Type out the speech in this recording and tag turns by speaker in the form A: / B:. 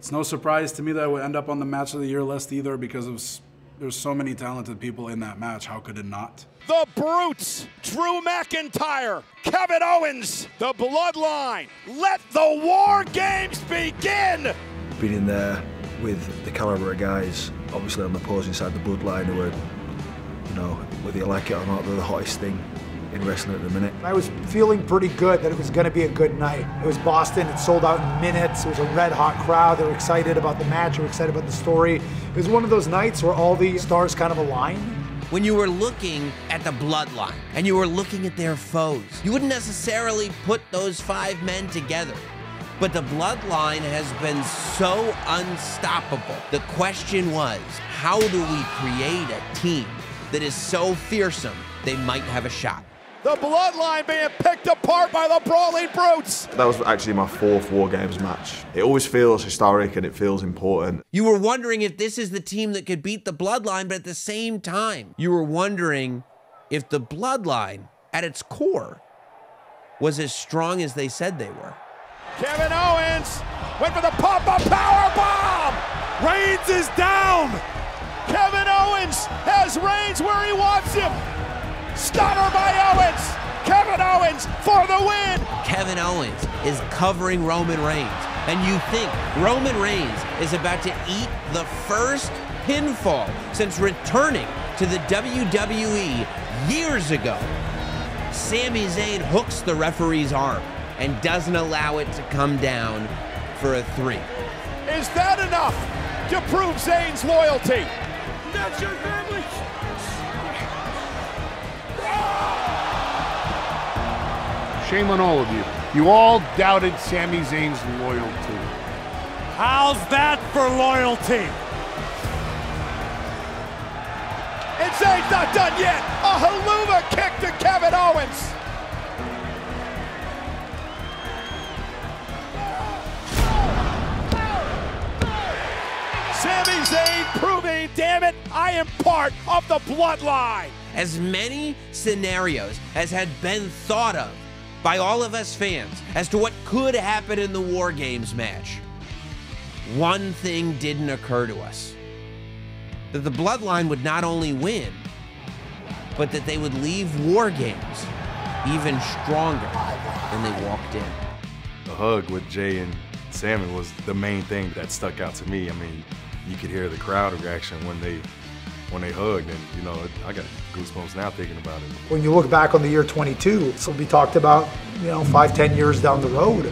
A: It's no surprise to me that it would end up on the Match of the Year list either, because there's so many talented people in that match. How could it not?
B: The Brutes, Drew McIntyre, Kevin Owens, the Bloodline. Let the War Games begin!
C: Being in there with the caliber of guys, obviously on the opposing side, the Bloodline, who are, you know, whether you like it or not, they're the hottest thing in wrestling at the minute.
D: I was feeling pretty good that it was going to be a good night. It was Boston, it sold out in minutes, it was a red hot crowd, they were excited about the match, they were excited about the story. It was one of those nights where all the stars kind of aligned.
E: When you were looking at the Bloodline and you were looking at their foes, you wouldn't necessarily put those 5 men together. But the Bloodline has been so unstoppable. The question was, how do we create a team that is so fearsome they might have a shot?
B: The Bloodline being picked apart by the Brawling Brutes.
F: That was actually my 4th War Games match. It always feels historic and it feels important.
E: You were wondering if this is the team that could beat the Bloodline, but at the same time, you were wondering if the Bloodline, at its core, was as strong as they said they were.
B: Kevin Owens went for the pop-up power bomb. Reigns is down. Kevin Owens has Reigns where he wants him. Stunner by Owens! Kevin Owens for the win!
E: Kevin Owens is covering Roman Reigns, and you think Roman Reigns is about to eat the first pinfall since returning to the WWE years ago. Sami Zayn hooks the referee's arm and doesn't allow it to come down for a 3.
B: Is that enough to prove Zayn's loyalty? That's your family!
G: Shame on all of you. You all doubted Sami Zayn's loyalty.
B: How's that for loyalty? And Zayn's not done yet. A Helluva kick to Kevin Owens. Sami Zayn proving, damn it, I am part of the Bloodline.
E: As many scenarios as had been thought of by all of us fans as to what could happen in the War Games match, one thing didn't occur to us. That the Bloodline would not only win, but that they would leave War Games even stronger than they walked in.
H: The hug with Jay and Sami was the main thing that stuck out to me. I mean, you could hear the crowd reaction when they hugged, and you know, I got goosebumps now thinking about it.
D: When you look back on the year 22, this will be talked about, you know, 5-10 years down the road.